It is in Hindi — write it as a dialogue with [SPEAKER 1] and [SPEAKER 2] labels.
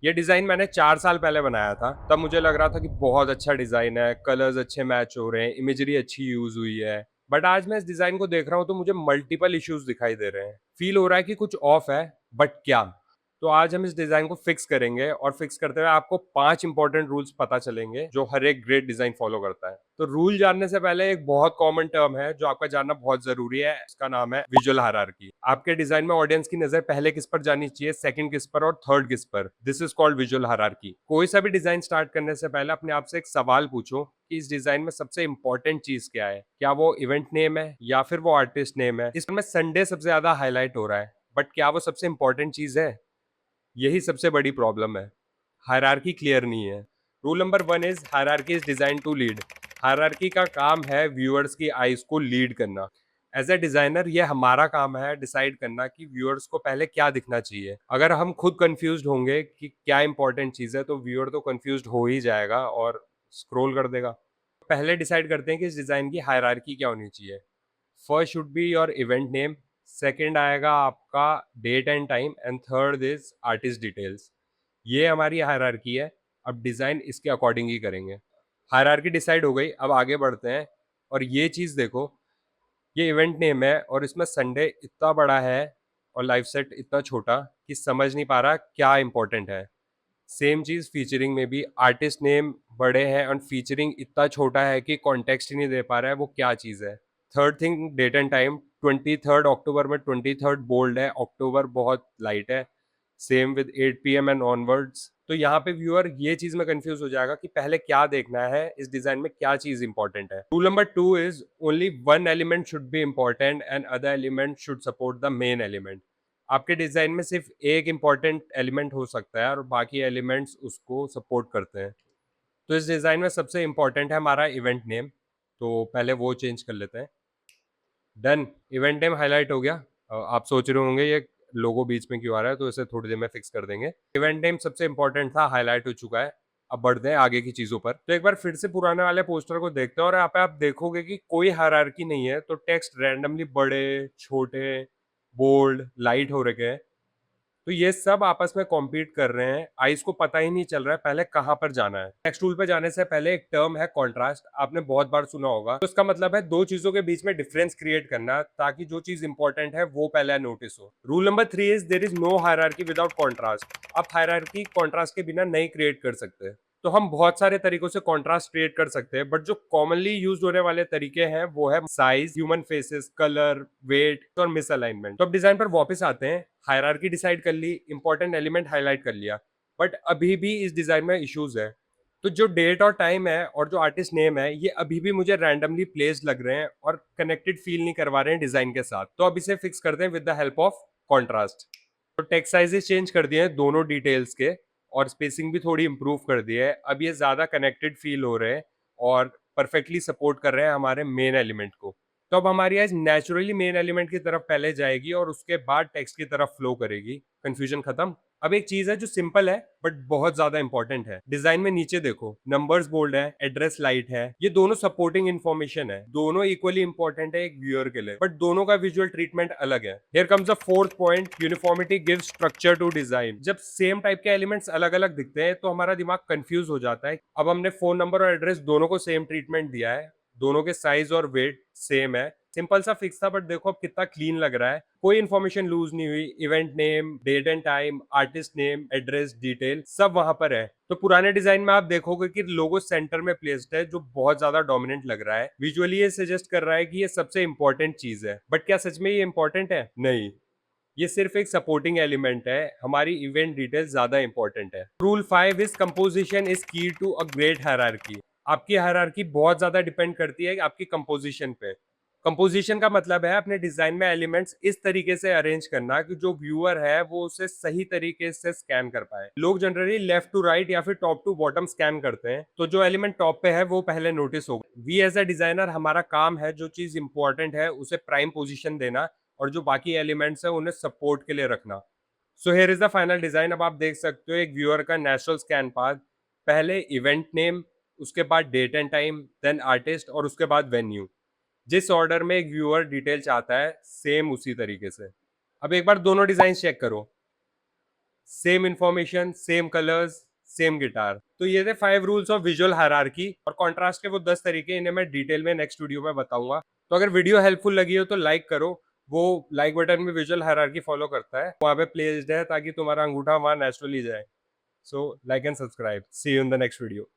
[SPEAKER 1] ये डिज़ाइन मैंने 4 साल पहले बनाया था। तब मुझे लग रहा था कि बहुत अच्छा डिज़ाइन है, कलर्स अच्छे मैच हो रहे हैं, इमेजरी अच्छी यूज़ हुई है। बट आज मैं इस डिज़ाइन को देख रहा हूँ तो मुझे मल्टीपल इश्यूज़ दिखाई दे रहे हैं। फ़ील हो रहा है कि कुछ ऑफ है, बट क्या? तो आज हम इस डिज़ाइन को फिक्स करेंगे और फिक्स करते हुए आपको 5 इंपॉर्टेंट रूल्स पता चलेंगे, जो हर एक ग्रेट डिज़ाइन फ़ॉलो करता है। तो रूल जानने से पहले एक बहुत कॉमन टर्म है, जो आपका जानना बहुत ज़रूरी है, इसका नाम है विजुअल हायरार्की। आपके डिज़ाइन में ऑडियंस की नज़र पहले किस पर जानी चाहिए, सेकंड किस पर और थर्ड किस पर। This is called visual hierarchy. कोई सा भी डिज़ाइन स्टार्ट करने से पहले अपने आप से एक सवाल पूछो कि इस डिज़ाइन में सबसे इंपॉर्टेंट चीज़ क्या है? क्या वो इवेंट नेम है या फिर वो आर्टिस्ट नेम है? इसमें संडे सबसे ज़्यादा हाइलाइट हो रहा है, बट क्या वो सबसे इंपॉर्टेंट चीज़ है? यही सबसे बड़ी प्रॉब्लम है। हायरार्की क्लियर नहीं है। Rule number 1 is hierarchy is design to lead. Hierarchy का काम है व्यूअर्स की आईज को लीड करना। एज ए डिजाइनर ये हमारा काम है डिसाइड करना कि व्यूअर्स को पहले क्या दिखना चाहिए। अगर हम खुद कंफ्यूज्ड होंगे कि क्या इंपॉर्टेंट चीज है तो व्यूअर तो कंफ्यूज्ड हो ही जाएगा और स्क्रॉल कर देगा। पहले डिसाइड करते हैं कि इस डिजाइन की हायरार्की क्या होनी चाहिए। First should be your event name, second आएगा आपका date and time and third is artist details. ये हमारी हायरार्की है। अब डिज़ाइन इसके अकॉर्डिंग ही करेंगे। हायरार्की डिसाइड हो गई, अब आगे बढ़ते हैं। और ये चीज़ देखो, ये इवेंट नेम है और इसमें संडे इतना बड़ा है और लाइव सेट इतना छोटा कि समझ नहीं पा रहा क्या इंपॉर्टेंट है। सेम चीज़ फीचरिंग में भी, आर्टिस्ट नेम बड़े हैं और फीचरिंग इतना छोटा है कि कॉन्टेक्स्ट ही नहीं दे पा रहा है वो क्या चीज़ है। Third thing, date and time. 23 October में 23 बोल्ड है, अक्टूबर बहुत लाइट है। Same with 8 PM and onwards. तो यहाँ पे व्यूअर ये चीज में कंफ्यूज हो जाएगा कि पहले क्या देखना है, इस डिजाइन में क्या चीज इंपॉर्टेंट है। Rule number 2 is only one element should be important and other element should support the main element. आपके डिजाइन में सिर्फ एक इंपॉर्टेंट एलिमेंट हो सकता है और बाकी एलिमेंट्स उसको सपोर्ट करते हैं। तो इस डिजाइन में सबसे इंपॉर्टेंट है हमारा इवेंट नेम, तो पहले वो चेंज कर लेते हैं। डन। इवेंट नेम हाईलाइट हो गया। आप सोच रहे होंगे ये लोगो बीच में क्यों आ रहा है, तो इसे थोड़ी देर में फिक्स कर देंगे। इवेंट नेम सबसे इंपॉर्टेंट था, हाईलाइट हो चुका है। अब बढ़ते हैं आगे की चीजों पर। तो एक बार फिर से पुराने वाले पोस्टर को देखते हैं और यहाँ पे आप देखोगे कि कोई हायरार्की नहीं है, तो टेक्स्ट रैंडमली बड़े, छोटे, बोल्ड, लाइट हो रखे हैं। तो ये सब आपस में कॉम्पीट कर रहे हैं, आइस को पता ही नहीं चल रहा है पहले कहाँ पर जाना है। नेक्स्ट रूल पे जाने से पहले एक टर्म है कॉन्ट्रास्ट, आपने बहुत बार सुना होगा। तो इसका मतलब है दो चीजों के बीच में डिफरेंस क्रिएट करना ताकि जो चीज इंपॉर्टेंट है वो पहले नोटिस हो। Rule number 3 is there is no hierarchy without contrast. आप हायरार्की कॉन्ट्रास्ट के बिना नहीं क्रिएट कर सकते। तो हम बहुत सारे तरीकों से कॉन्ट्रास्ट क्रिएट कर सकते हैं, बट जो कॉमनली यूज होने वाले तरीके हैं वो है size, human faces, colour, weight और मिस अलाइनमेंट। तो अब डिजाइन पर वापस आते हैं। हायरार्की डिसाइड कर ली, इंपॉर्टेंट एलिमेंट हाईलाइट कर लिया, बट अभी भी इस डिजाइन में इश्यूज है। तो जो डेट और टाइम है और जो आर्टिस्ट नेम है ये अभी भी मुझे रैंडमली प्लेस्ड लग रहे हैं और कनेक्टेड फील नहीं करवा रहे हैं डिजाइन के साथ। तो अब इसे फिक्स करते हैं with the help of contrast. तो टेक्स्ट साइजेस चेंज कर दिए हैं दोनों डिटेल्स के और स्पेसिंग भी थोड़ी इंप्रूव कर दी है। अब ये ज्यादा कनेक्टेड फील हो रहे हैं और परफेक्टली सपोर्ट कर रहे हैं हमारे मेन एलिमेंट को। तो अब हमारी आइज नेचुरली मेन एलिमेंट की तरफ पहले जाएगी और उसके बाद टेक्स्ट की तरफ फ्लो करेगी। कंफ्यूजन खत्म। अब एक चीज है जो सिंपल है बट बहुत ज्यादा इंपॉर्टेंट है। डिजाइन में नीचे देखो, नंबर्स बोल्ड है, एड्रेस लाइट है। ये दोनों सपोर्टिंग इन्फॉर्मेशन है, दोनों इक्वली इंपॉर्टेंट है एक व्यूअर के लिए, बट दोनों का विजुअल ट्रीटमेंट अलग है। Here comes the fourth point, uniformity gives structure to design. जब सेम टाइप के एलिमेंट्स अलग अलग दिखते हैं तो हमारा दिमाग कंफ्यूज हो जाता है। अब हमने फोन नंबर और एड्रेस दोनों को सेम ट्रीटमेंट दिया है, दोनों के साइज और वेट सेम है। सिंपल सा फिक्स था, बट देखो अब कितना क्लीन लग रहा है। कोई इन्फॉर्मेशन लूज नहीं हुई। Event name, date and time, artist name, address detail सब वहां पर है। तो पुराने डिजाइन में आप देखोगे कि लोगो सेंटर में प्लेस्ड है, जो बहुत ज्यादा डोमिनेंट लग रहा है। विजुअली ये सजेस्ट कर रहा है कि ये सबसे इंपॉर्टेंट चीज है, बट क्या सच में ये इंपॉर्टेंट है? नहीं, ये सिर्फ एक सपोर्टिंग एलिमेंट है। हमारी इवेंट डिटेल ज्यादा इंपॉर्टेंट है। रूल 5 इज कंपोजिशन इज की टू अ ग्रेट हायरार्की। आपकी हायरार्की बहुत ज्यादा डिपेंड करती है आपकी कंपोजिशन पे। कंपोजिशन का मतलब है अपने डिजाइन में एलिमेंट्स इस तरीके से अरेंज करना कि जो व्यूअर है वो उसे सही तरीके से स्कैन कर पाए। लोग जनरली लेफ्ट टू राइट या फिर टॉप टू बॉटम स्कैन करते हैं, तो जो एलिमेंट टॉप पे है वो पहले नोटिस होगा। वी एज अ डिजाइनर हमारा काम है जो चीज इंपॉर्टेंट है उसे प्राइम पोजिशन देना और जो बाकी एलिमेंट्स है उन्हें सपोर्ट के लिए रखना। So here is the final design. अब आप देख सकते हो एक व्यूअर का नेचुरल स्कैन पाथ। पहले इवेंट नेम, उसके बाद date and time, then artist और उसके बाद वेन्यू। जिस ऑर्डर में एक व्यूअर डिटेल चाहता है सेम उसी तरीके से। अब एक बार दोनों डिजाइन चेक करो। Same information, same colours, same guitar. तो ये थे 5 रूल्स ऑफ विजुअल हायरार्की और कॉन्ट्रास्ट के वो 10 तरीके, इन्हें मैं डिटेल में नेक्स्ट वीडियो में बताऊंगा। तो अगर वीडियो हेल्पफुल लगी हो तो लाइक करो। वो लाइक बटन में विजुअल हायरार्की फॉलो करता है, वहाँ पे प्लेस्ड है ताकि तुम्हारा अंगूठा वहाँ नेचुरली जाए। So like and subscribe. See you in the next video.